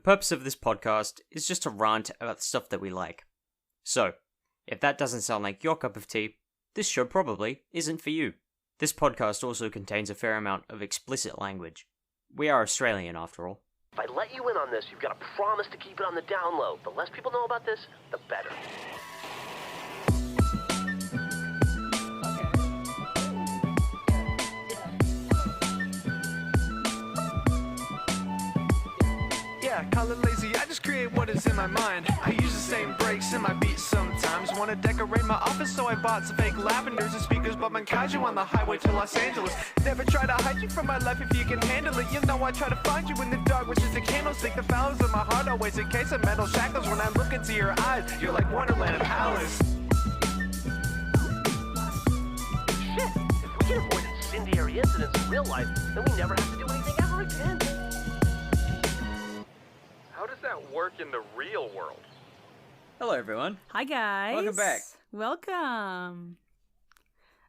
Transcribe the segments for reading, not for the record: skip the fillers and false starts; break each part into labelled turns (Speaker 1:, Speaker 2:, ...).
Speaker 1: purpose of this podcast is just to rant about the stuff that we like. So, if that doesn't sound like your cup of tea, this show probably isn't for you. This podcast also contains a fair amount of explicit language. We are Australian, after all.
Speaker 2: If I let you in on this, you've got to promise to keep it on the down low. The less people know about this, the better.
Speaker 3: Yeah, call it lazy, I just create what is in my mind. I use the same breaks in my beats sometimes. Wanna decorate my office, so I bought some fake lavenders and speakers, but Mankaiju on the highway to Los Angeles. Never try to hide you from my life if you can handle it. You know I try to find you in the dark, which is a candlestick. The fellows of my heart always encased in metal shackles. When I look into your eyes, you're like Wonderland and Alice.
Speaker 2: Shit, if we can avoid incendiary incidents in real life, then we never have to do anything ever again.
Speaker 4: How does that work in the real world?
Speaker 1: Hello, everyone.
Speaker 5: Hi, guys.
Speaker 1: Welcome back.
Speaker 5: Welcome.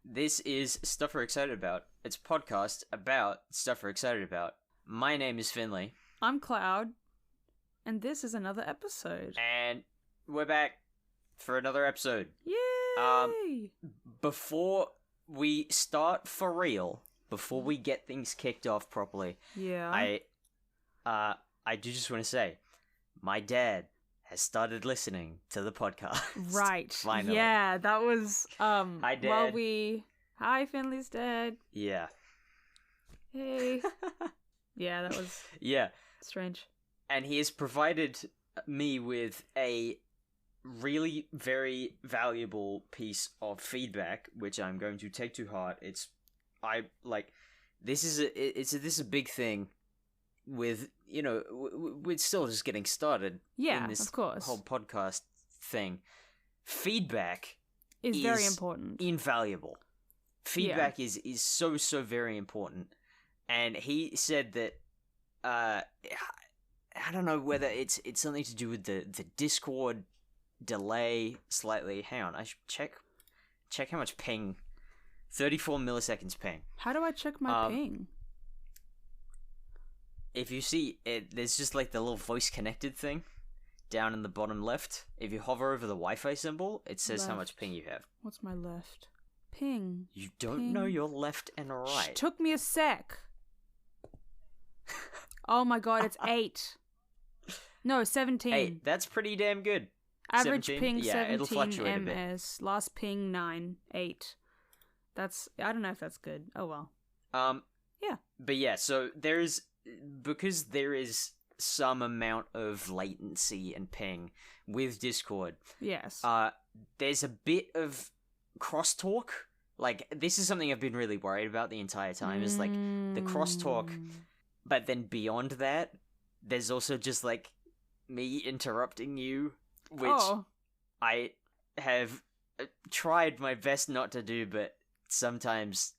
Speaker 1: This is Stuff We're Excited About. It's a podcast about stuff we're excited about. My name is Finley.
Speaker 5: I'm Cloud, and this is another episode.
Speaker 1: And we're back for another episode.
Speaker 5: Yay!
Speaker 1: Before we start for real, before we get things kicked off properly,
Speaker 5: Yeah.
Speaker 1: I do just want to say, my dad has started listening to the podcast.
Speaker 5: Right.
Speaker 1: Finally.
Speaker 5: Yeah, that was
Speaker 1: Hi, Dad.
Speaker 5: Hi, Finley's dad.
Speaker 1: Yeah.
Speaker 5: Hey. Yeah, that was
Speaker 1: Yeah.
Speaker 5: strange.
Speaker 1: And he has provided me with a really very valuable piece of feedback, which I'm going to take to heart. This is a big thing with, we're still just getting started
Speaker 5: Yeah,
Speaker 1: in this
Speaker 5: of course.
Speaker 1: whole podcast thing. Feedback
Speaker 5: Is very important.
Speaker 1: Invaluable. Feedback is so very important. And he said that I don't know whether it's something to do with the Discord delay slightly. Hang on, I should check how much ping. 34 milliseconds ping.
Speaker 5: How do I check my ping?
Speaker 1: If you see it, there's just like the little voice connected thing down in the bottom left. If you hover over the Wi-Fi symbol, it says how much ping you have.
Speaker 5: What's my left? Ping.
Speaker 1: You don't know your left and right.
Speaker 5: Took me a sec. Oh my god, it's 8. No, 17.
Speaker 1: 8. That's pretty damn good.
Speaker 5: Average
Speaker 1: 17?
Speaker 5: ping
Speaker 1: Yeah, it'll
Speaker 5: 17
Speaker 1: fluctuate a bit.
Speaker 5: ms. Last ping 9, 8. I don't know if that's good. Oh well. Yeah.
Speaker 1: But yeah, so because there is some amount of latency and ping with Discord.
Speaker 5: Yes.
Speaker 1: There's a bit of crosstalk. Like, this is something I've been really worried about the entire time, is like the crosstalk. But then beyond that, there's also just like me interrupting you, which I have tried my best not to do, but sometimes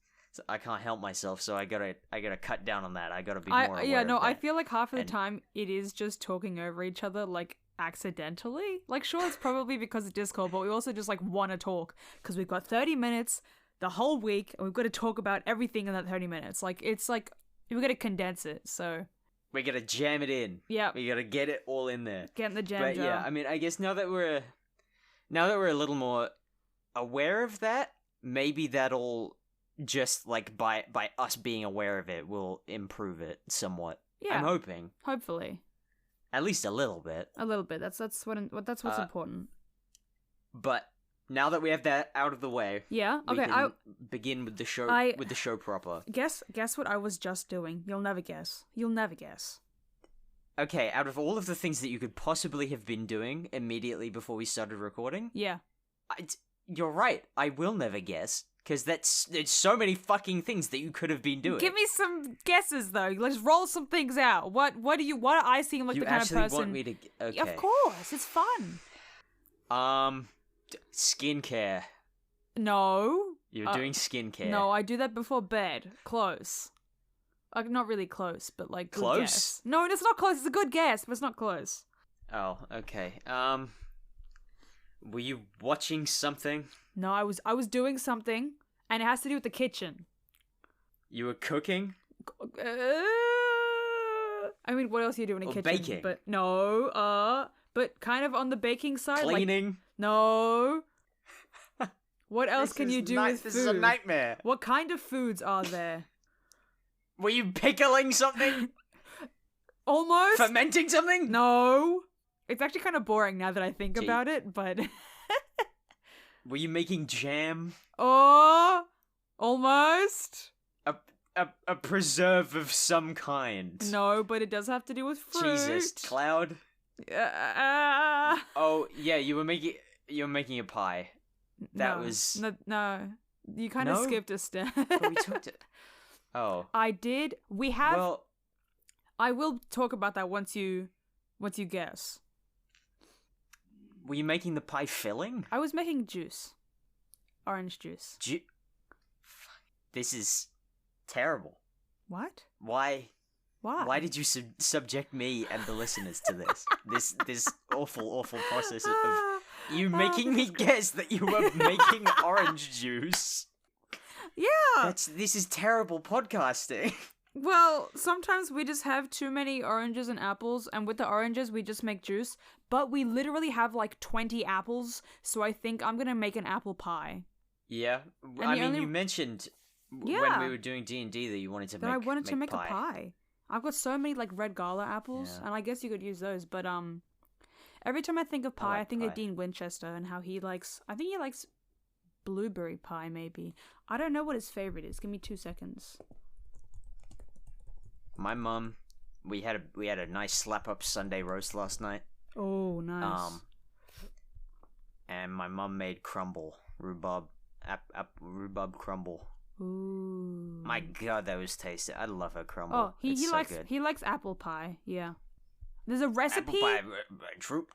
Speaker 1: I can't help myself, so I gotta cut down on that. I gotta be more aware of that.
Speaker 5: I feel like half of the time it is just talking over each other, like, accidentally. Like, sure, it's probably because of Discord, but we also just, like, want to talk, because we've got 30 minutes the whole week, and we've got to talk about everything in that 30 minutes. Like, it's like, we've got to condense it, so...
Speaker 1: We gotta jam it in.
Speaker 5: Yeah.
Speaker 1: We gotta get it all in there.
Speaker 5: Get in the jam
Speaker 1: But
Speaker 5: jar.
Speaker 1: yeah, I mean, I guess now that we're a little more aware of that, maybe that'll just, like, by us being aware of it will improve it somewhat.
Speaker 5: Yeah.
Speaker 1: I'm hoping.
Speaker 5: Hopefully.
Speaker 1: At least a little bit.
Speaker 5: A little bit. That's what's important.
Speaker 1: But now that we have that out of the way,
Speaker 5: Yeah.
Speaker 1: we
Speaker 5: Okay.
Speaker 1: can begin with the show proper.
Speaker 5: Guess what I was just doing. You'll never guess. You'll never guess.
Speaker 1: Okay, out of all of the things that you could possibly have been doing immediately before we started recording,
Speaker 5: Yeah.
Speaker 1: you're right. I will never guess, because there's so many fucking things that you could have been doing.
Speaker 5: Give me some guesses though. Let's roll some things out. What do I seem like
Speaker 1: You
Speaker 5: the kind of
Speaker 1: actually
Speaker 5: person?
Speaker 1: want me to? Okay.
Speaker 5: Of course, it's fun.
Speaker 1: Skincare.
Speaker 5: No.
Speaker 1: You're doing skincare.
Speaker 5: No, I do that before bed. Close. Like, not really close, but like good
Speaker 1: Close?
Speaker 5: guess. No, it's not close. It's a good guess, but it's not close.
Speaker 1: Oh, okay. Were you watching something?
Speaker 5: No, I was doing something, and it has to do with the kitchen.
Speaker 1: You were cooking?
Speaker 5: I mean, what else are you doing in a
Speaker 1: Or
Speaker 5: kitchen?
Speaker 1: baking.
Speaker 5: But no, but kind of on the baking side.
Speaker 1: Cleaning.
Speaker 5: Like, no. What else can you do with food?
Speaker 1: This is a nightmare.
Speaker 5: What kind of foods are there?
Speaker 1: Were you pickling something?
Speaker 5: Almost.
Speaker 1: Fermenting something?
Speaker 5: No. It's actually kind of boring now that I think
Speaker 1: Gee.
Speaker 5: about it, but...
Speaker 1: Were you making jam?
Speaker 5: Oh, almost.
Speaker 1: A preserve of some kind?
Speaker 5: No, but it does have to do with fruit.
Speaker 1: Jesus, Cloud. Oh yeah, you were making a pie. That was
Speaker 5: no. You kind of
Speaker 1: No?
Speaker 5: skipped a step.
Speaker 1: But we took it. Oh
Speaker 5: I did. We have.
Speaker 1: well.
Speaker 5: I will talk about that once you guess.
Speaker 1: Were you making the pie filling?
Speaker 5: I was making juice, orange juice.
Speaker 1: This is terrible.
Speaker 5: What?
Speaker 1: Why?
Speaker 5: Why?
Speaker 1: Why did you subject me and the listeners to this awful process of you making me guess that you were making orange juice?
Speaker 5: Yeah.
Speaker 1: This is terrible podcasting.
Speaker 5: Well, sometimes we just have too many oranges and apples, and with the oranges we just make juice. But we literally have like 20 apples, so I think I'm gonna make an apple pie.
Speaker 1: Yeah, I mean, you mentioned when we were doing D&D that you wanted to
Speaker 5: I wanted to make
Speaker 1: pie.
Speaker 5: a pie. I've got so many like red gala apples,
Speaker 1: Yeah.
Speaker 5: and I guess you could use those. But every time I think of pie, I
Speaker 1: like
Speaker 5: think
Speaker 1: pie.
Speaker 5: of Dean Winchester and how he likes. I think he likes blueberry pie. Maybe I don't know what his favorite is. Give me 2 seconds.
Speaker 1: My mum, we had a nice slap up Sunday roast last night.
Speaker 5: Oh, nice.
Speaker 1: And my mum made crumble rhubarb crumble.
Speaker 5: Ooh.
Speaker 1: My God, that was tasty. I love her crumble.
Speaker 5: Oh, he
Speaker 1: so
Speaker 5: likes
Speaker 1: good.
Speaker 5: he likes apple pie. Yeah. There's a recipe.
Speaker 1: Apple pie, true,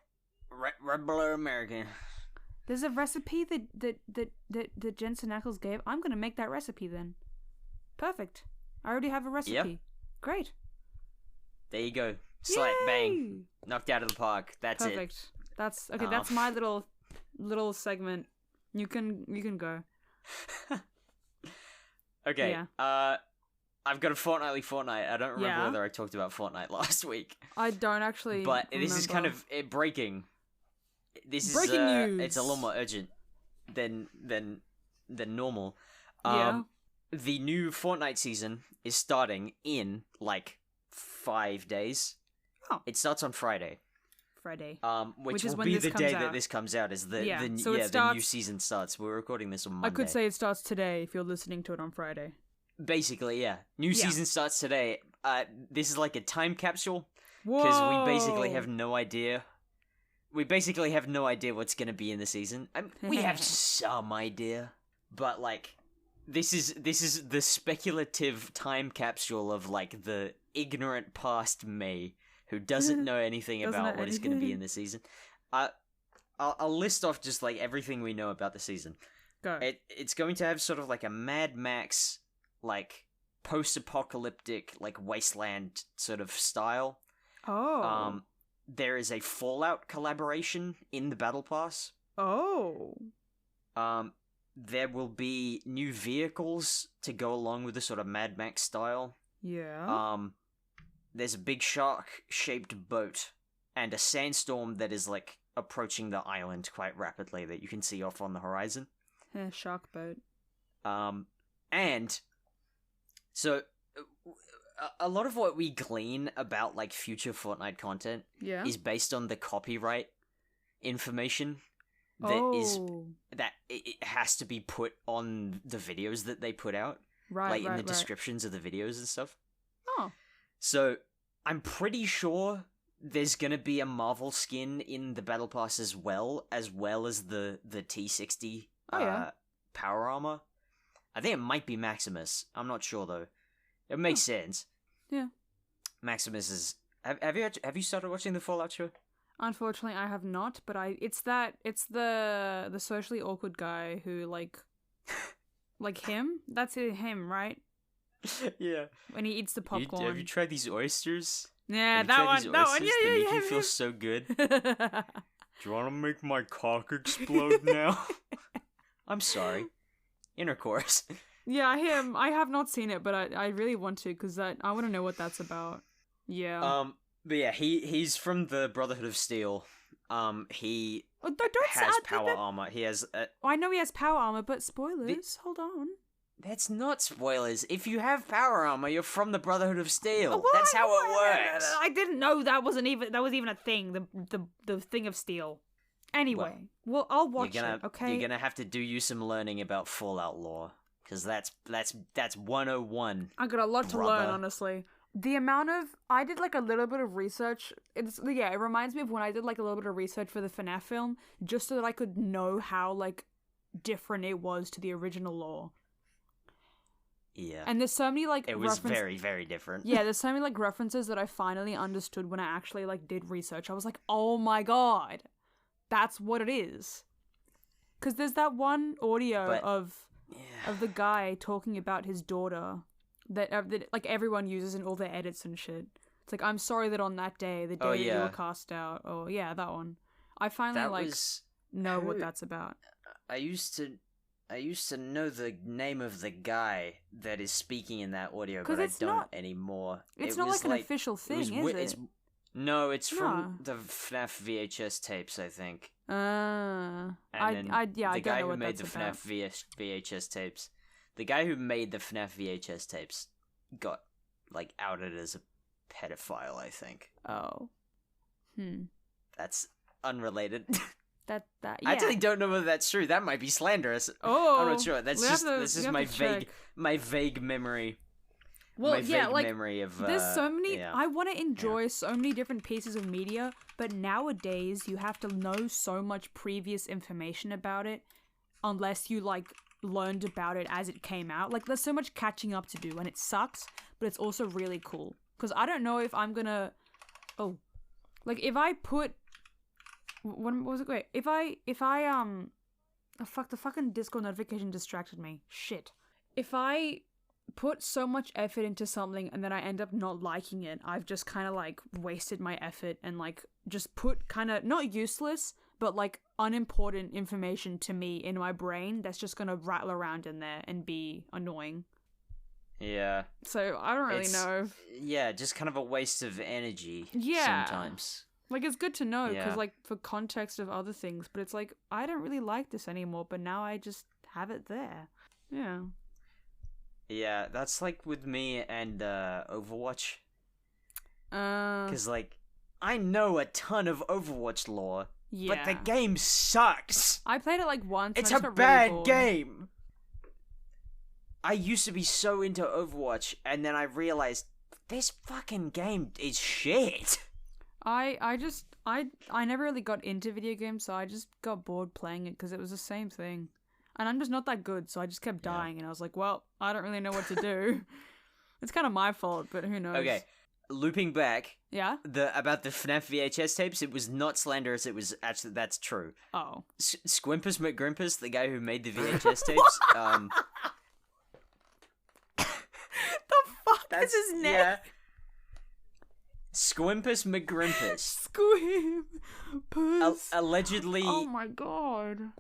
Speaker 1: regular American.
Speaker 5: There's a recipe that Jensen Ackles gave. I'm gonna make that recipe then. Perfect. I already have a recipe.
Speaker 1: Yep.
Speaker 5: Great.
Speaker 1: There you go. Slap, bang,
Speaker 5: Yay!
Speaker 1: knocked out of the park. That's
Speaker 5: Perfect.
Speaker 1: it.
Speaker 5: That's okay. That's my little segment. You can go.
Speaker 1: Okay.
Speaker 5: Yeah.
Speaker 1: I've got a fortnightly Fortnite. I don't remember
Speaker 5: Yeah.
Speaker 1: whether I talked about Fortnite last week,
Speaker 5: I don't actually.
Speaker 1: but this is kind
Speaker 5: remember.
Speaker 1: of breaking. This
Speaker 5: Breaking
Speaker 1: is
Speaker 5: news.
Speaker 1: It's a lot more urgent than normal.
Speaker 5: Yeah.
Speaker 1: The new Fortnite season is starting in like 5 days.
Speaker 5: Oh.
Speaker 1: It starts on Friday.
Speaker 5: Friday.
Speaker 1: Which
Speaker 5: is
Speaker 1: will
Speaker 5: when
Speaker 1: be
Speaker 5: this
Speaker 1: the
Speaker 5: comes
Speaker 1: day
Speaker 5: out.
Speaker 1: that this comes out. Is the
Speaker 5: Yeah,
Speaker 1: the
Speaker 5: so it
Speaker 1: the new
Speaker 5: starts-
Speaker 1: season starts. We're recording this on Monday.
Speaker 5: I could say it starts today if you're listening to it on Friday.
Speaker 1: Basically, yeah. New
Speaker 5: Yeah.
Speaker 1: season starts today. This is like a time capsule because we basically have no idea. We basically have no idea what's going to be in the season. We have some idea, but like this is the speculative time capsule of like the ignorant past May who doesn't know anything
Speaker 5: Doesn't
Speaker 1: about
Speaker 5: know
Speaker 1: what is going to be
Speaker 5: anything.
Speaker 1: in the season. I'll list off just like everything we know about the season.
Speaker 5: Go.
Speaker 1: It's going to have sort of like a Mad Max, like post-apocalyptic, like wasteland sort of style.
Speaker 5: Oh.
Speaker 1: There is a Fallout collaboration in the Battle Pass.
Speaker 5: Oh.
Speaker 1: There will be new vehicles to go along with the sort of Mad Max style.
Speaker 5: Yeah.
Speaker 1: There's a big shark-shaped boat and a sandstorm that is like approaching the island quite rapidly that you can see off on the horizon.
Speaker 5: Shark boat.
Speaker 1: And so a lot of what we glean about like future Fortnite content
Speaker 5: Yeah.
Speaker 1: is based on the copyright information that it has to be put on the videos that they put out,
Speaker 5: Right.
Speaker 1: like
Speaker 5: right,
Speaker 1: in the
Speaker 5: right.
Speaker 1: descriptions of the videos and stuff.
Speaker 5: Oh.
Speaker 1: So I'm pretty sure there's gonna be a Marvel skin in the Battle Pass as well as the T60
Speaker 5: Oh, yeah.
Speaker 1: power armor. I think it might be Maximus. I'm not sure though. It makes sense.
Speaker 5: Yeah.
Speaker 1: Maximus is. Have you started watching the Fallout show?
Speaker 5: Unfortunately, I have not. But it's the socially awkward guy who like him. That's him, right?
Speaker 1: Yeah.
Speaker 5: When he eats the popcorn.
Speaker 1: Have you tried these oysters?
Speaker 5: Yeah,
Speaker 1: Have you
Speaker 5: that
Speaker 1: tried
Speaker 5: one.
Speaker 1: these
Speaker 5: That one.
Speaker 1: oysters
Speaker 5: Yeah,
Speaker 1: that
Speaker 5: yeah,
Speaker 1: make you
Speaker 5: yeah.
Speaker 1: feel so good? Do you want to make my cock explode now? I'm sorry. Intercourse.
Speaker 5: Yeah, him. I have not seen it, but I really want to because I want to know what that's about. Yeah.
Speaker 1: But yeah, he's from the Brotherhood of Steel. He
Speaker 5: Don't
Speaker 1: has power armor. He has.
Speaker 5: I know he has power armor, but spoilers. Hold on.
Speaker 1: That's not spoilers. If you have power armor, you're from the Brotherhood of Steel.
Speaker 5: Well,
Speaker 1: That's how it works.
Speaker 5: I didn't know that was even a thing. The thing of steel. Anyway, well I'll watch it. Okay.
Speaker 1: You're gonna have to do you some learning about Fallout lore, because that's 101.
Speaker 5: I got a lot to learn, honestly. The amount of I did like a little bit of research. It reminds me of when I did like a little bit of research for the FNAF film, just so that I could know how like different it was to the original lore.
Speaker 1: Yeah.
Speaker 5: And there's so many like
Speaker 1: it was very, very different.
Speaker 5: Yeah, there's so many like references that I finally understood when I actually like did research. I was like, oh my god, that's what it is. Because there's that one audio of the guy talking about his daughter that like everyone uses in all their edits and shit. It's like, I'm sorry that on that day, the day that you were cast out. Oh yeah, that one. I finally know what that's about.
Speaker 1: I used to know the name of the guy that is speaking in that audio, but I don't anymore.
Speaker 5: It's not like an official thing, is it?
Speaker 1: No, it's from the FNAF VHS tapes, I think.
Speaker 5: I don't know what that's about.
Speaker 1: The guy who made the FNAF VHS tapes, the guy who made the FNAF VHS tapes got, like, outed as a pedophile, I think.
Speaker 5: Oh.
Speaker 1: That's unrelated.
Speaker 5: Yeah.
Speaker 1: I actually don't know whether that's true. That might be slanderous.
Speaker 5: Oh,
Speaker 1: I'm not sure. This is my vague memory.
Speaker 5: Well,
Speaker 1: my vague memory of.
Speaker 5: There's so many. Yeah. I want to enjoy so many different pieces of media, but nowadays you have to know so much previous information about it, unless you like learned about it as it came out. Like, there's so much catching up to do, and it sucks, but it's also really cool because I don't know if I'm gonna. Oh, like if I put. What was it? Wait, if I oh fuck, the fucking Discord notification distracted me. Shit. If I put so much effort into something and then I end up not liking it, I've just kind of like wasted my effort and like just put kind of not useless, but like unimportant information to me in my brain that's just gonna rattle around in there and be annoying.
Speaker 1: Yeah.
Speaker 5: So I don't really know.
Speaker 1: Yeah, just kind of a waste of energy.
Speaker 5: Yeah.
Speaker 1: Sometimes.
Speaker 5: Like, it's good to know, because, like, for context of other things, but it's like, I don't really like this anymore, but now I just have it there. Yeah.
Speaker 1: Yeah, that's, like, with me and, Overwatch. Because, like, I know a ton of Overwatch lore, but the game sucks!
Speaker 5: I played it, like, once,
Speaker 1: It's a bad game! I used to be so into Overwatch, and then I realized, this fucking game is shit!
Speaker 5: I never really got into video games, so I just got bored playing it because it was the same thing. And I'm just not that good, so I just kept dying, and I was like, well, I don't really know what to do. It's kind of my fault, but who knows.
Speaker 1: Okay, looping back.
Speaker 5: Yeah?
Speaker 1: About the FNAF VHS tapes, it was not slanderous, it was actually, that's true.
Speaker 5: Oh.
Speaker 1: Squimpus McGrimpus, the guy who made the VHS tapes,
Speaker 5: The fuck is his name?
Speaker 1: Yeah. Squimpus McGrimpus.
Speaker 5: Squimpus.
Speaker 1: Allegedly.
Speaker 5: Oh my god.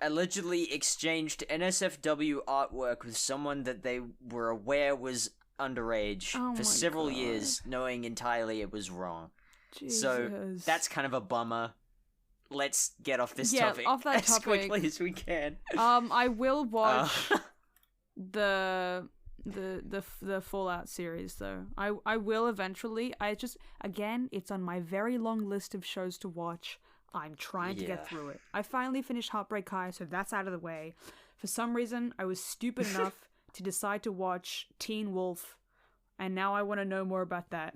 Speaker 1: Allegedly exchanged NSFW artwork with someone that they were aware was underage for several years, knowing entirely it was wrong.
Speaker 5: Jesus.
Speaker 1: So that's kind of a bummer. Let's get off this topic
Speaker 5: off that
Speaker 1: as quickly as we can.
Speaker 5: I will watch the Fallout series though. I will eventually. I just, again, it's on my very long list of shows to watch. I'm trying to get through it. I finally finished Heartbreak High, so that's out of the way. For some reason, I was stupid enough to decide to watch Teen Wolf, and now I want to know more about that.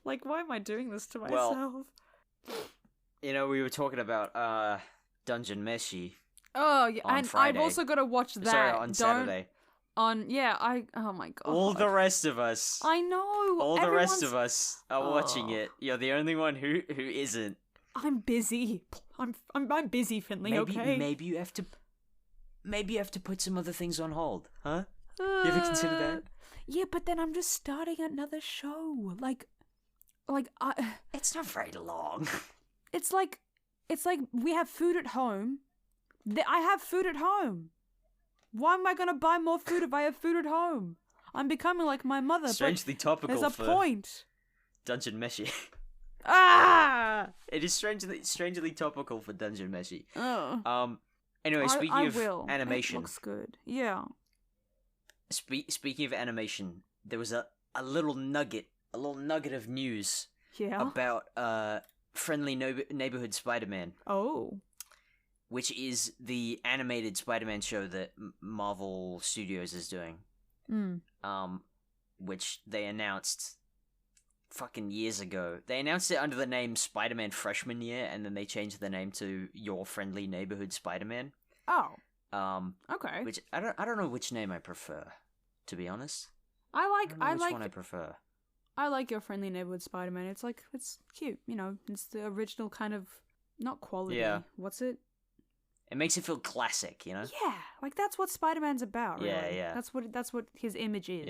Speaker 5: Like, why am I doing this to myself?
Speaker 1: Well, you know, we were talking about Dungeon Meshi.
Speaker 5: Oh yeah, and
Speaker 1: Friday.
Speaker 5: I've also got to watch that.
Speaker 1: Sorry, on Saturday.
Speaker 5: Oh my god.
Speaker 1: All the rest of us.
Speaker 5: I know.
Speaker 1: All the rest of us are watching it. You're the only one who isn't.
Speaker 5: I'm busy. I'm busy, Finley. Okay.
Speaker 1: Maybe you have to put some other things on hold, huh? You ever consider that?
Speaker 5: Yeah, but then I'm just starting another show. Like
Speaker 1: it's not very long.
Speaker 5: It's like we have food at home. I have food at home. Why am I gonna buy more food if I have food at home? I'm becoming like my mother.
Speaker 1: Strangely
Speaker 5: but
Speaker 1: topical
Speaker 5: there's a
Speaker 1: for
Speaker 5: point.
Speaker 1: Dungeon Meshi.
Speaker 5: Ah!
Speaker 1: It is strangely topical for Dungeon Meshi.
Speaker 5: Oh.
Speaker 1: Anyway, speaking
Speaker 5: I
Speaker 1: of
Speaker 5: will.
Speaker 1: animation,
Speaker 5: It looks good. Yeah.
Speaker 1: speaking of animation, there was a little nugget of news
Speaker 5: Yeah.
Speaker 1: about Friendly Neighborhood Spider-Man,
Speaker 5: Oh.
Speaker 1: which is the animated Spider-Man show that Marvel Studios is doing. Which they announced fucking years ago. They announced it under the name Spider-Man Freshman Year, and then they changed the name to Your Friendly Neighborhood Spider-Man.
Speaker 5: Oh. Okay.
Speaker 1: Which I don't know which name I prefer, to be honest.
Speaker 5: I
Speaker 1: I don't know which one I prefer.
Speaker 5: I like Your Friendly Neighborhood Spider-Man. It's like, it's cute, you know. It's the original kind of, not quality.
Speaker 1: Yeah.
Speaker 5: What's it?
Speaker 1: It makes it feel classic, you know?
Speaker 5: Yeah, like that's what Spider-Man's about, really.
Speaker 1: Yeah.
Speaker 5: That's what his image is.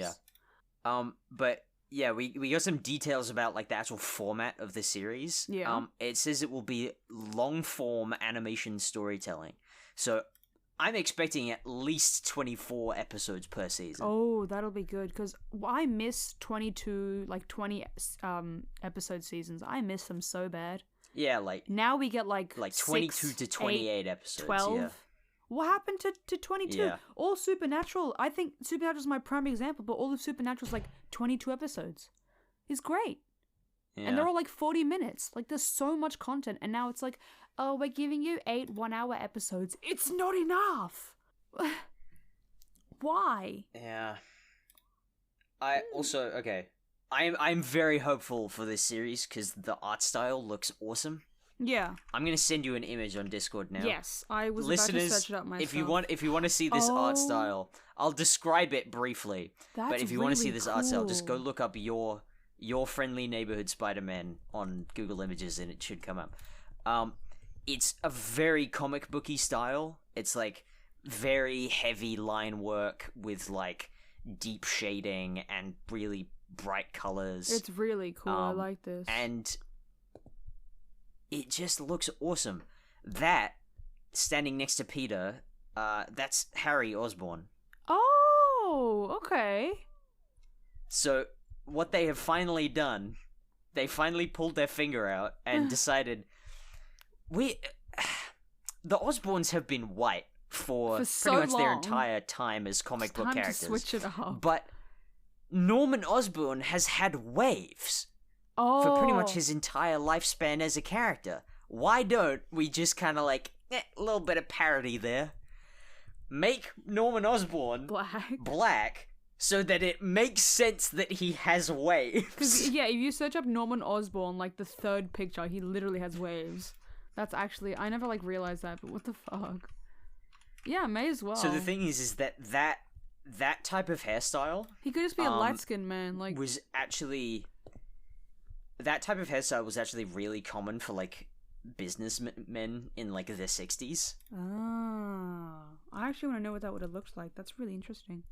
Speaker 1: Yeah. But yeah, we got some details about like the actual format of the series.
Speaker 5: Yeah.
Speaker 1: It says it will be long-form animation storytelling. So I'm expecting at least 24 episodes per season.
Speaker 5: Oh, that'll be good, because I miss 20 episode seasons. I miss them so bad.
Speaker 1: Yeah, like
Speaker 5: Now we get like
Speaker 1: 22
Speaker 5: 6,
Speaker 1: to 28
Speaker 5: 8,
Speaker 1: episodes.
Speaker 5: 12.
Speaker 1: Yeah.
Speaker 5: What happened to 22?
Speaker 1: Yeah.
Speaker 5: All Supernatural, I think Supernatural is my prime example, but all of Supernatural's like 22 episodes. It's great.
Speaker 1: Yeah.
Speaker 5: And they're all like 40 minutes. Like, there's so much content. And now it's like, oh, we're giving you 8 one-hour episodes. It's not enough. Why?
Speaker 1: Yeah. I also okay. I'm very hopeful for this series because the art style looks awesome.
Speaker 5: Yeah.
Speaker 1: I'm gonna send you an image on Discord now.
Speaker 5: Yes, I was
Speaker 1: Listeners,
Speaker 5: about to search it up myself.
Speaker 1: if you want to see this art
Speaker 5: Oh.
Speaker 1: style, I'll describe it briefly.
Speaker 5: That's
Speaker 1: But if you want to see
Speaker 5: really
Speaker 1: this art style, just go
Speaker 5: cool.
Speaker 1: look up your Friendly Neighborhood Spider-Man on Google Images and it should come up. It's a very comic booky style. It's like very heavy line work with like deep shading and really bright colors.
Speaker 5: It's really cool. I like this.
Speaker 1: And it just looks awesome. That, standing next to Peter, that's Harry Osborn.
Speaker 5: Oh, okay.
Speaker 1: So, what they have finally done, they finally pulled their finger out and decided, the Osborns have been white for
Speaker 5: so
Speaker 1: pretty much their
Speaker 5: long.
Speaker 1: entire time as comic book
Speaker 5: Time
Speaker 1: characters.
Speaker 5: to switch it up.
Speaker 1: But Norman Osborn has had waves for pretty much his entire lifespan as a character. Why don't we just kind of like, a little bit of parody there? Make Norman Osborn black so that it makes sense that he has waves.
Speaker 5: Because, yeah, if you search up Norman Osborn, like the third picture, he literally has waves. That's actually, I never like realized that, but what the fuck? Yeah, may as well.
Speaker 1: So the thing is that type of hairstyle
Speaker 5: he could just be a light-skinned man, like.
Speaker 1: was actually, that type of hairstyle was actually really common for like businessmen in like the 60s.
Speaker 5: Ah, I actually want to know what that would have looked like. That's really interesting.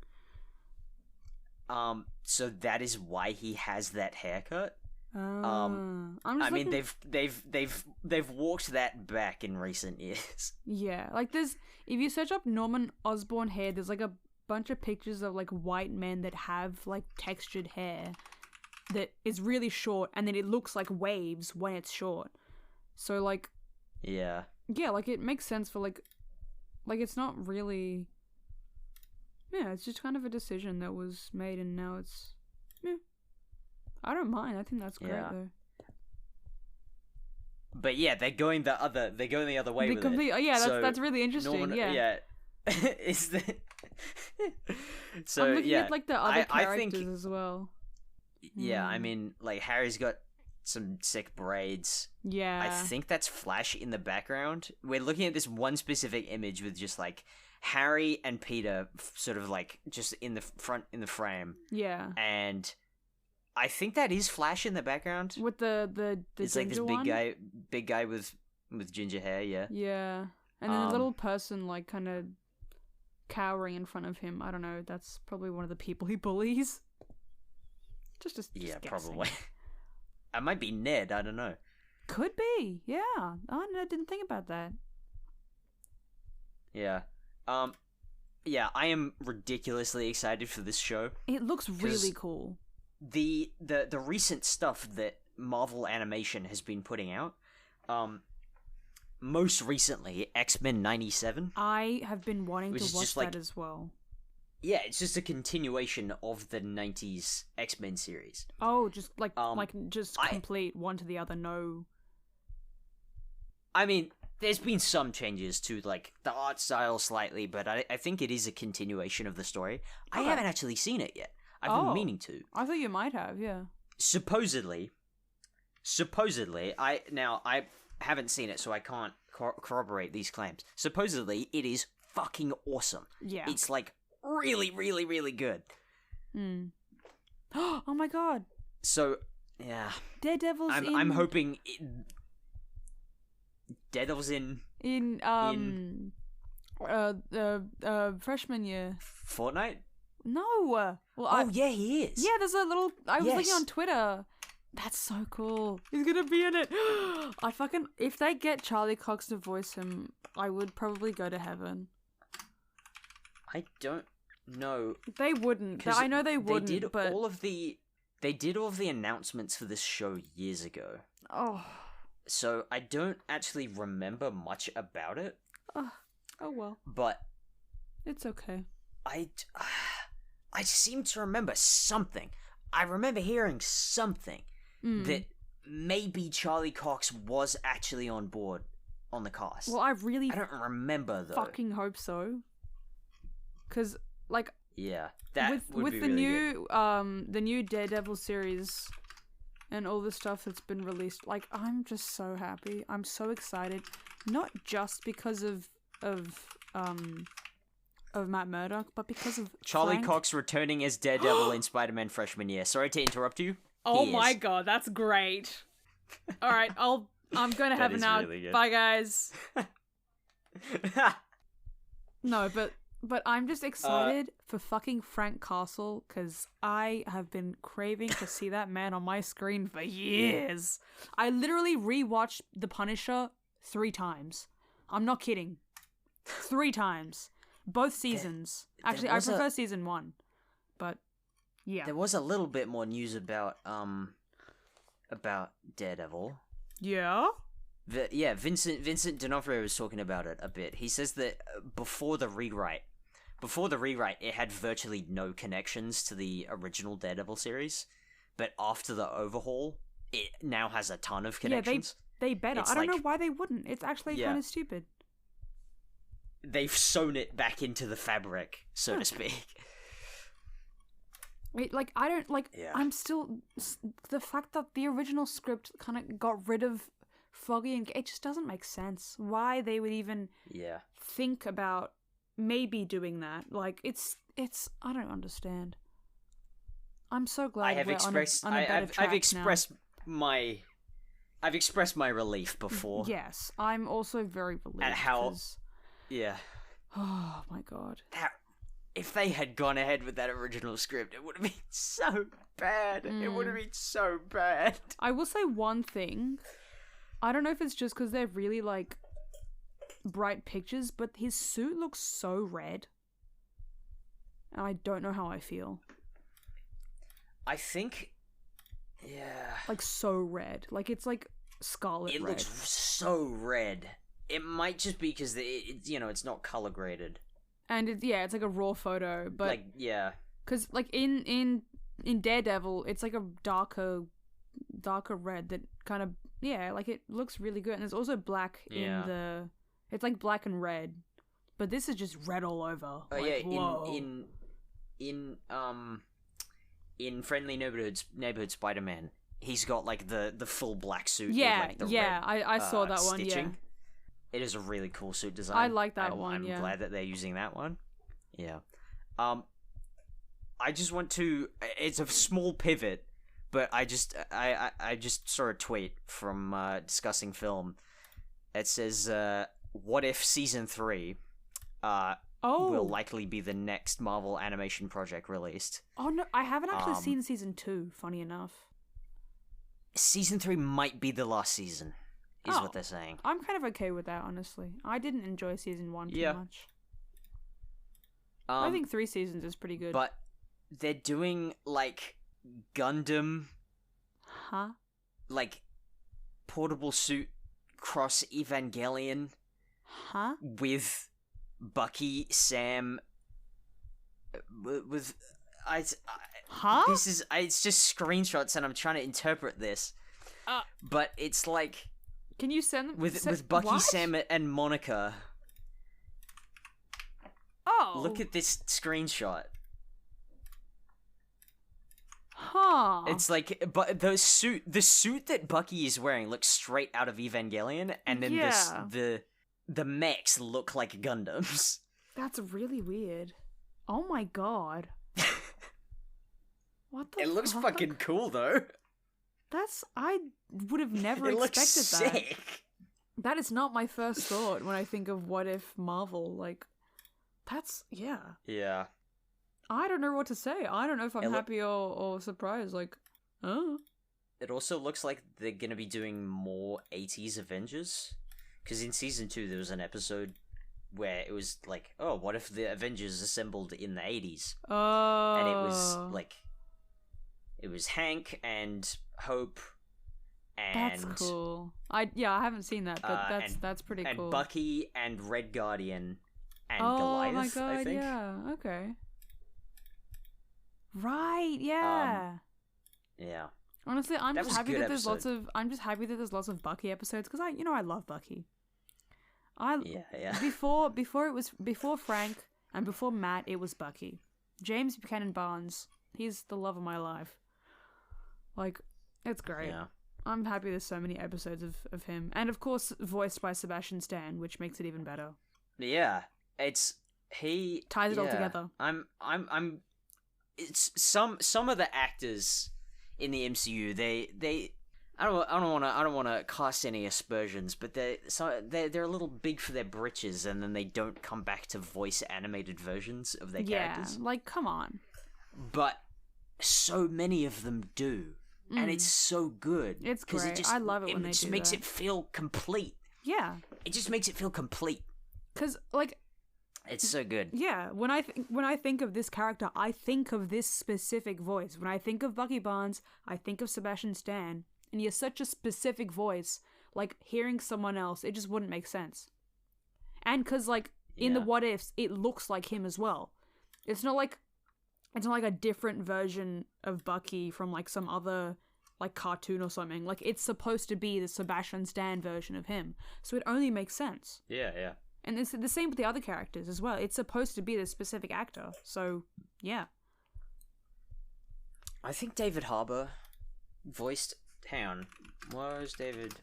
Speaker 1: So that is why he has that haircut.
Speaker 5: I
Speaker 1: mean, they've walked that back in recent years.
Speaker 5: Yeah, like if you search up Norman Osborn hair, there's like a bunch of pictures of like white men that have like textured hair that is really short, and then it looks like waves when it's short. So like,
Speaker 1: yeah,
Speaker 5: like it makes sense for like it's not really. Yeah, it's just kind of a decision that was made, and now it's. Yeah. I don't mind. I think that's great though.
Speaker 1: But yeah, they're going the other way with it.
Speaker 5: Yeah,
Speaker 1: So
Speaker 5: that's really interesting.
Speaker 1: Norman,
Speaker 5: yeah.
Speaker 1: Is the so
Speaker 5: I'm looking
Speaker 1: yeah,
Speaker 5: at like the other
Speaker 1: I
Speaker 5: characters
Speaker 1: think,
Speaker 5: as well.
Speaker 1: Yeah, I mean, like Harry's got some sick braids.
Speaker 5: Yeah.
Speaker 1: I think that's Flash in the background. We're looking at this one specific image with just like Harry and Peter sort of like just in the front in the frame.
Speaker 5: Yeah.
Speaker 1: And I think that is Flash in the background.
Speaker 5: With the
Speaker 1: it's
Speaker 5: ginger
Speaker 1: like this
Speaker 5: one?
Speaker 1: big guy with ginger hair, yeah.
Speaker 5: Yeah. And then the little person like kind of cowering in front of him. I don't know. That's probably one of the people he bullies. Just
Speaker 1: yeah,
Speaker 5: guessing.
Speaker 1: probably. I might be Ned. I don't know.
Speaker 5: Could be. Yeah. I didn't think about that.
Speaker 1: Yeah. yeah, I am ridiculously excited for this show.
Speaker 5: It looks really cool.
Speaker 1: The recent stuff that Marvel Animation has been putting out, most recently X-Men 97.
Speaker 5: I have been wanting to watch
Speaker 1: just like,
Speaker 5: that as well.
Speaker 1: Yeah, it's just a continuation of the 90s X-Men series.
Speaker 5: Oh, just complete one to the other, no.
Speaker 1: I mean, there's been some changes to, like, the art style slightly, but I think it is a continuation of the story. I haven't actually seen it yet. I've been meaning to.
Speaker 5: I thought you might have, yeah.
Speaker 1: Supposedly, I haven't seen it, so I can't corroborate these claims. Supposedly, it is fucking awesome.
Speaker 5: Yeah.
Speaker 1: It's, like, really, really, really good.
Speaker 5: Oh my god.
Speaker 1: So, yeah.
Speaker 5: Daredevil's
Speaker 1: I'm hoping... Daredevil's in
Speaker 5: freshman year.
Speaker 1: Fortnite?
Speaker 5: No.
Speaker 1: Well, yeah, he is.
Speaker 5: Yeah, there's a little. I was looking on Twitter. That's so cool. He's gonna be in it. If they get Charlie Cox to voice him, I would probably go to heaven.
Speaker 1: I don't know.
Speaker 5: They wouldn't. I know they wouldn't.
Speaker 1: They did
Speaker 5: but
Speaker 1: all of the announcements for this show years ago.
Speaker 5: Oh.
Speaker 1: So I don't actually remember much about it.
Speaker 5: Oh well.
Speaker 1: But
Speaker 5: it's okay.
Speaker 1: I seem to remember something. I remember hearing something that maybe Charlie Cox was actually on board on the cast.
Speaker 5: Well, I don't
Speaker 1: remember though.
Speaker 5: Fucking hope so. Cause like
Speaker 1: that
Speaker 5: with
Speaker 1: be
Speaker 5: the
Speaker 1: really
Speaker 5: new
Speaker 1: good.
Speaker 5: The new Daredevil series and all the stuff that's been released, like I'm just so happy. I'm so excited, not just because of Matt Murdock, but because of
Speaker 1: Charlie
Speaker 5: Frank.
Speaker 1: Cox returning as Daredevil in Spider-Man freshman year. Sorry to interrupt you.
Speaker 5: Oh my god, that's great. All right, I'm going to have it now. Really bye guys. No, but I'm just excited for fucking Frank Castle because I have been craving to see that man on my screen for years. I literally rewatched The Punisher 3 times. I'm not kidding. 3 times. Both seasons. Actually, I prefer season 1. But yeah.
Speaker 1: There was a little bit more news about Daredevil.
Speaker 5: Yeah?
Speaker 1: Vincent D'Onofrio was talking about it a bit. He says that before the rewrite, it had virtually no connections to the original Daredevil series, but after the overhaul, it now has a ton of connections.
Speaker 5: Yeah, they better. I don't know why they wouldn't. It's actually kind of stupid.
Speaker 1: They've sewn it back into the fabric, so to speak.
Speaker 5: I'm still... The fact that the original script kind of got rid of Foggy and it just doesn't make sense. Why they would even think about maybe doing that. Like, it's I don't understand. I'm so glad
Speaker 1: I've expressed my relief before.
Speaker 5: Yes, I'm also very relieved.
Speaker 1: At how... Yeah.
Speaker 5: Oh my god.
Speaker 1: If they had gone ahead with that original script, it would have been so bad. It would have been so bad.
Speaker 5: I will say one thing. I don't know if it's just because they're really, like, bright pictures, but his suit looks so red. And I don't know how I feel.
Speaker 1: I think... Yeah.
Speaker 5: Like, so red. Like, it's, like, scarlet red.
Speaker 1: It looks so red. It might just be because it's not color graded,
Speaker 5: and it's like a raw photo. But
Speaker 1: like
Speaker 5: because like in Daredevil, it's like a darker red that kind of like it looks really good. And there's also black in the. It's like black and red, but this is just red all over.
Speaker 1: Oh
Speaker 5: like, whoa.
Speaker 1: in Friendly Neighborhood Spider-Man, he's got like the full black suit.
Speaker 5: Yeah,
Speaker 1: with, like, the red,
Speaker 5: I saw that one.
Speaker 1: Stitching.
Speaker 5: Yeah.
Speaker 1: It is a really cool suit design.
Speaker 5: I like that one.
Speaker 1: I'm glad that they're using that one. Yeah. I just want to. It's a small pivot, but I just saw a tweet from Discussing Film. It says, "What if season 3 will likely be the next Marvel animation project released?"
Speaker 5: Oh no, I haven't actually seen season 2. Funny enough.
Speaker 1: Season 3 might be the last season. Is what they're saying.
Speaker 5: I'm kind of okay with that, honestly. I didn't enjoy season 1 too much. I think 3 seasons is pretty good.
Speaker 1: But they're doing, like, Gundam,
Speaker 5: Huh?
Speaker 1: like, portable suit cross Evangelion
Speaker 5: Huh?
Speaker 1: with Bucky, Sam, with...
Speaker 5: Huh?
Speaker 1: This is... It's just screenshots and I'm trying to interpret this. But it's like...
Speaker 5: Can you send...
Speaker 1: With Bucky,
Speaker 5: what?
Speaker 1: Sam, and Monica.
Speaker 5: Oh.
Speaker 1: Look at this screenshot.
Speaker 5: Huh.
Speaker 1: It's like, but the suit that Bucky is wearing looks straight out of Evangelion, and then
Speaker 5: Yeah.
Speaker 1: the mechs look like Gundams.
Speaker 5: That's really weird. Oh my god. What the
Speaker 1: It looks
Speaker 5: fuck?
Speaker 1: fucking cool though.
Speaker 5: I would have never
Speaker 1: It looks
Speaker 5: expected that.
Speaker 1: sick.
Speaker 5: That is not my first thought when I think of what if Marvel, like, that's, yeah.
Speaker 1: Yeah.
Speaker 5: I don't know what to say. I don't know if I'm
Speaker 1: It look-
Speaker 5: happy or surprised, like, oh.
Speaker 1: It also looks like they're gonna be doing more 80s Avengers. Because in season 2 there was an episode where it was like, oh, what if the Avengers assembled in the 80s?
Speaker 5: Oh.
Speaker 1: And it was like, it was Hank and Hope and...
Speaker 5: That's cool. I haven't seen that, but that's pretty
Speaker 1: and
Speaker 5: cool.
Speaker 1: Bucky and Red Guardian and
Speaker 5: oh
Speaker 1: Goliath,
Speaker 5: my god,
Speaker 1: I think.
Speaker 5: yeah, okay. Right, yeah.
Speaker 1: Yeah.
Speaker 5: Honestly, I'm
Speaker 1: That
Speaker 5: just
Speaker 1: was a
Speaker 5: happy
Speaker 1: good
Speaker 5: that there's
Speaker 1: episode.
Speaker 5: I'm just happy that there's lots of Bucky episodes because I love Bucky.
Speaker 1: Yeah.
Speaker 5: Before Frank and before Matt, it was Bucky. James Buchanan Barnes, he's the love of my life. Like, it's great.
Speaker 1: Yeah.
Speaker 5: I'm happy there's so many episodes of him, and of course voiced by Sebastian Stan, which makes it even better.
Speaker 1: Yeah. It's he
Speaker 5: Ties it all
Speaker 1: yeah.
Speaker 5: together.
Speaker 1: I'm it's some of the actors in the MCU, they I don't want to cast any aspersions, but they're a little big for their britches, and then they don't come back to voice animated versions of their characters.
Speaker 5: Yeah, like, come on.
Speaker 1: But so many of them do, and it's so good.
Speaker 5: It's
Speaker 1: 'cause
Speaker 5: great. I love it when they
Speaker 1: just
Speaker 5: do
Speaker 1: makes
Speaker 5: that.
Speaker 1: it feel complete.
Speaker 5: Yeah,
Speaker 1: It just makes it feel complete.
Speaker 5: because, like,
Speaker 1: It's so good.
Speaker 5: yeah, when I think of this character, I think of this specific voice. When I think of Bucky Barnes, I think of Sebastian Stan, and he has such a specific voice. Like, hearing someone else, it just wouldn't make sense. And because, like, in the
Speaker 1: Yeah.
Speaker 5: what ifs, it looks like him as well. It's not like a different version of Bucky from, like, some other, like, cartoon or something. Like, it's supposed to be the Sebastian Stan version of him, so it only makes sense.
Speaker 1: Yeah.
Speaker 5: And it's the same with the other characters as well. It's supposed to be the specific actor, so yeah.
Speaker 1: I think David Harbour voiced... Hang on. Was David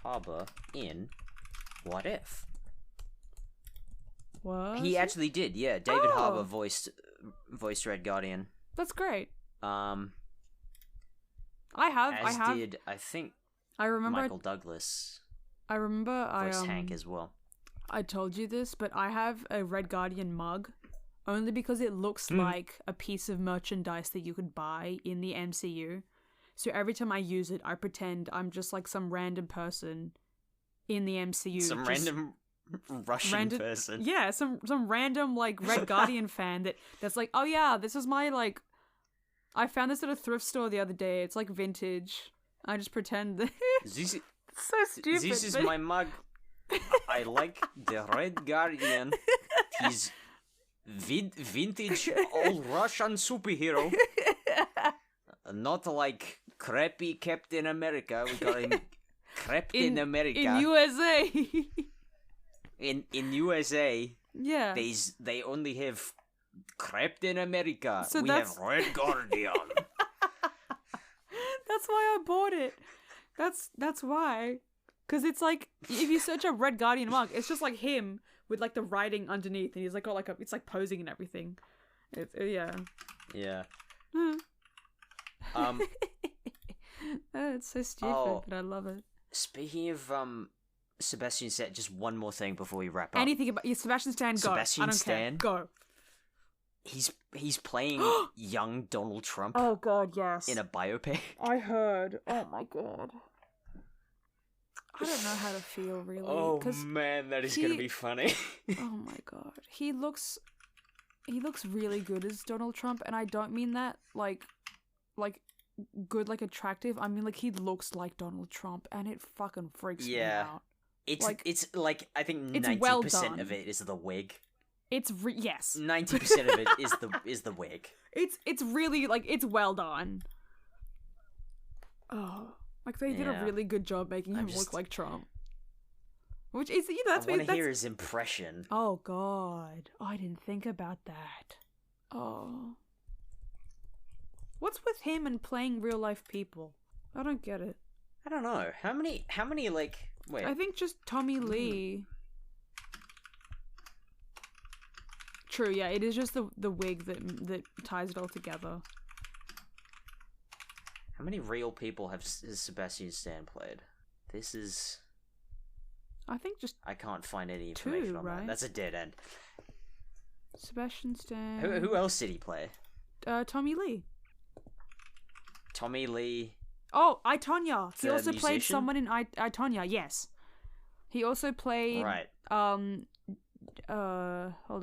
Speaker 1: Harbour in What If?
Speaker 5: What?
Speaker 1: He actually did, yeah. David
Speaker 5: Oh.
Speaker 1: Harbour voiced Red Guardian.
Speaker 5: That's great.
Speaker 1: As
Speaker 5: I have.
Speaker 1: did, I think,
Speaker 5: I remember.
Speaker 1: Michael Douglas
Speaker 5: I remember.
Speaker 1: voiced Hank as well.
Speaker 5: I told you this, but I have a Red Guardian mug, only because it looks like a piece of merchandise that you could buy in the MCU. So every time I use it, I pretend I'm just like some random person in the MCU.
Speaker 1: Some
Speaker 5: just
Speaker 1: random Russian person.
Speaker 5: Yeah, some random like Red Guardian fan that's like, oh yeah, this is my like. I found this at a thrift store the other day. It's like vintage. I just pretend that.
Speaker 1: This,
Speaker 5: It's so stupid.
Speaker 1: this is
Speaker 5: but-
Speaker 1: my mug. I like the Red Guardian. He's vintage all Russian superhero. Not like crappy Captain America. We got him Captain America.
Speaker 5: in USA.
Speaker 1: In USA,
Speaker 5: Yeah.
Speaker 1: they only have Captain America.
Speaker 5: So
Speaker 1: we
Speaker 5: that's-
Speaker 1: have Red Guardian.
Speaker 5: That's why I bought it. That's why. Because it's like, if you search up Red Guardian mug, it's just like him with like the writing underneath, and he's like got like it's like posing and everything. Yeah.
Speaker 1: Yeah.
Speaker 5: It's so stupid, but I love it.
Speaker 1: Speaking of Sebastian Stan, just one more thing before we wrap up.
Speaker 5: Anything about Sebastian Stan? Go.
Speaker 1: Sebastian
Speaker 5: I don't
Speaker 1: Stan?
Speaker 5: care. Go.
Speaker 1: He's playing young Donald Trump
Speaker 5: Oh god, yes.
Speaker 1: in a biopic.
Speaker 5: I heard. Oh my god. I don't know how to feel really.
Speaker 1: Oh
Speaker 5: 'cause
Speaker 1: man, that is gonna
Speaker 5: he-
Speaker 1: be funny.
Speaker 5: oh my god, he looks he looks really good as Donald Trump, and I don't mean that like good, like attractive. I mean like he looks like Donald Trump, and it fucking freaks me out.
Speaker 1: It's like I think
Speaker 5: it's
Speaker 1: 90%
Speaker 5: well done.
Speaker 1: of it is the wig.
Speaker 5: It's yes.
Speaker 1: 90% of it is the wig.
Speaker 5: It's really like it's well done. Oh, like they did a really good job making him look like Trump. Which is, that's
Speaker 1: I want to hear his impression.
Speaker 5: Oh God, I didn't think about that. Oh, what's with him and playing real life people? I don't get it.
Speaker 1: I don't know. How many like? Wait.
Speaker 5: I think just Tommy Lee. True, yeah, it is just the wig that ties it all together.
Speaker 1: How many real people has Sebastian Stan played? This is.
Speaker 5: I think just
Speaker 1: I can't find any information on that. That's a dead end.
Speaker 5: Sebastian Stan.
Speaker 1: Who else did he play?
Speaker 5: Tommy Lee.
Speaker 1: Tommy Lee.
Speaker 5: Oh, I, Tonya. He also
Speaker 1: musician?
Speaker 5: played someone in I, Tonya. Yes. He also played.
Speaker 1: Right.
Speaker 5: Hold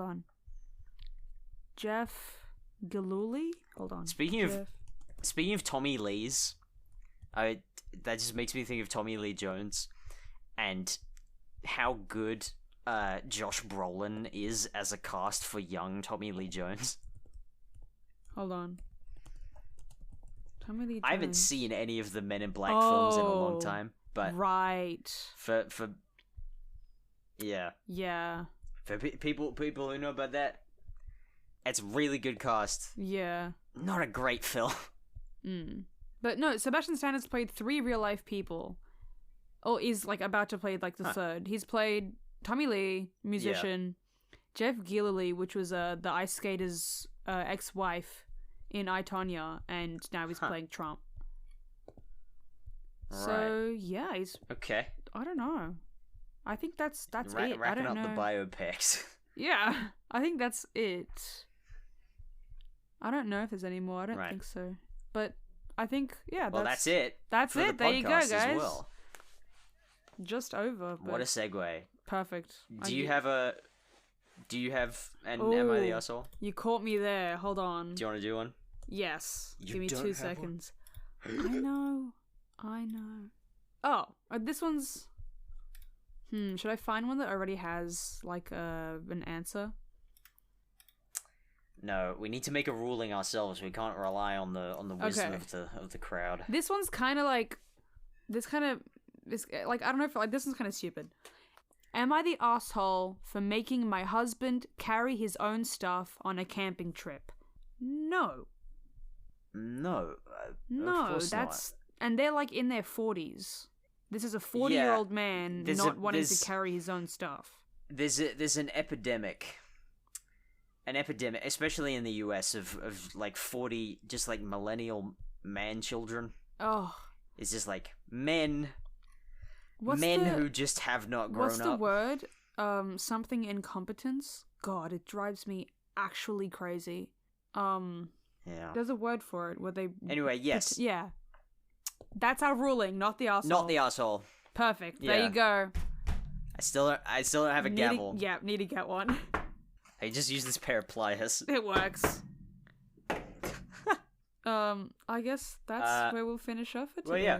Speaker 5: on. Jeff Gillooly. Hold on.
Speaker 1: Speaking of Tommy Lee's, that just makes me think of Tommy Lee Jones, and how good Josh Brolin is as a cast for young Tommy Lee Jones.
Speaker 5: Hold on. Tommy Lee Jones.
Speaker 1: I haven't seen any of the Men in Black films in a long time, but
Speaker 5: right.
Speaker 1: For yeah. For people who know about that, it's really good cast.
Speaker 5: Yeah.
Speaker 1: Not a great film.
Speaker 5: But no, Sebastian Stan has played 3 real life people. Or is like about to play like the third. He's played Tommy Lee, musician, Jeff Gillooly, which was the ice skater's ex-wife in I, Tonya, and now he's playing Trump.
Speaker 1: Right.
Speaker 5: So yeah, he's
Speaker 1: okay.
Speaker 5: I don't know. I think that's it.
Speaker 1: Racking
Speaker 5: I don't
Speaker 1: up
Speaker 5: know.
Speaker 1: the biopics.
Speaker 5: Yeah, I think that's it. I don't know if there's any more. I don't think so. But I think
Speaker 1: Well, that's it.
Speaker 5: That's
Speaker 1: for
Speaker 5: it.
Speaker 1: The
Speaker 5: there you go,
Speaker 1: podcast
Speaker 5: guys.
Speaker 1: as well.
Speaker 5: Just over. But
Speaker 1: What a segue.
Speaker 5: perfect.
Speaker 1: Do you have an Am I the Asshole?
Speaker 5: You caught me there. Hold on.
Speaker 1: Do you want to do one?
Speaker 5: Yes.
Speaker 1: You
Speaker 5: Give me
Speaker 1: don't
Speaker 5: 2
Speaker 1: have
Speaker 5: seconds. I know. Oh, this one's. Should I find one that already has like an answer?
Speaker 1: No, we need to make a ruling ourselves. We can't rely on the wisdom of the crowd.
Speaker 5: This one's kind of like this like I don't know if like this one's kind of stupid. Am I the asshole for making my husband carry his own stuff on a camping trip? No.
Speaker 1: No.
Speaker 5: No,
Speaker 1: of course
Speaker 5: that's and they're like in their 40s. This is a 40-year-old man not wanting to carry his own stuff.
Speaker 1: There's an epidemic, especially in the US, of like 40 just like millennial man children.
Speaker 5: Oh,
Speaker 1: it's just like men who just have not grown up.
Speaker 5: What's the word? Something incompetence. God, it drives me actually crazy.
Speaker 1: Yeah.
Speaker 5: There's a word for it where they.
Speaker 1: Anyway, yes.
Speaker 5: Yeah. That's our ruling, not the arsehole.
Speaker 1: Not the asshole.
Speaker 5: Perfect.
Speaker 1: Yeah.
Speaker 5: There you go.
Speaker 1: I still don't have a gavel.
Speaker 5: Need to get one.
Speaker 1: I just use this pair of pliers.
Speaker 5: It works. I guess that's where we'll finish off for today.
Speaker 1: Well, yeah.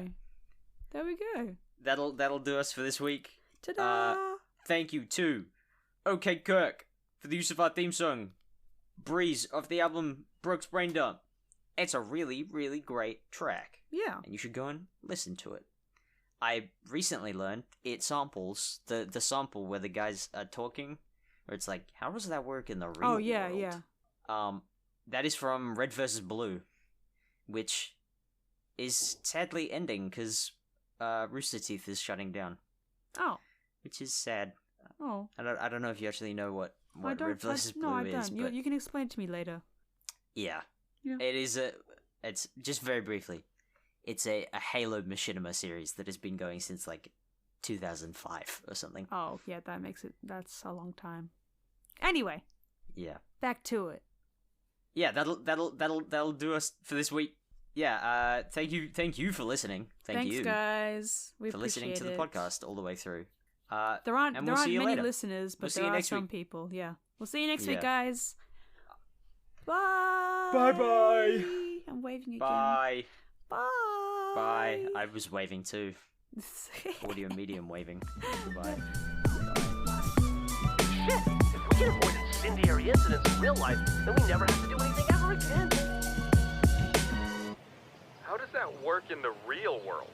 Speaker 5: There we go.
Speaker 1: That'll do us for this week.
Speaker 5: Ta-da!
Speaker 1: Thank you to OkayKirk for the use of our theme song, Breeze, of the album Brooks Brain Dump. It's a really, really great track.
Speaker 5: Yeah.
Speaker 1: And you should go and listen to it. I recently learned it samples the sample where the guys are talking, where it's like, how does that work in the real world?
Speaker 5: Yeah.
Speaker 1: That is from Red vs. Blue, which is sadly ending because Rooster Teeth is shutting down.
Speaker 5: Oh.
Speaker 1: Which is sad.
Speaker 5: Oh.
Speaker 1: I don't know if you actually know what Red vs. Blue
Speaker 5: no, I
Speaker 1: is.
Speaker 5: don't.
Speaker 1: But
Speaker 5: You can explain it to me later.
Speaker 1: Yeah.
Speaker 5: Yeah.
Speaker 1: It's just very briefly. It's a Halo Machinima series that has been going since like 2005 or something.
Speaker 5: Oh, yeah, that's a long time. Anyway.
Speaker 1: Yeah.
Speaker 5: Back to it.
Speaker 1: Yeah, that'll do us for this week. Yeah, thank you for listening.
Speaker 5: Thanks, guys. We
Speaker 1: for listening to the podcast all the way through.
Speaker 5: There aren't many
Speaker 1: later.
Speaker 5: listeners, but
Speaker 1: We'll see
Speaker 5: there
Speaker 1: you
Speaker 5: are
Speaker 1: next
Speaker 5: some
Speaker 1: week.
Speaker 5: people. Yeah. We'll see you next week, guys. Bye.
Speaker 1: Bye-bye.
Speaker 5: I'm waving again.
Speaker 1: Bye.
Speaker 5: Bye.
Speaker 1: Bye. I was waving too. Audio medium waving. Goodbye.
Speaker 2: Shit! If we can avoid incendiary incidents in real life, then we never have to do anything ever again.
Speaker 4: How does that work in the real world?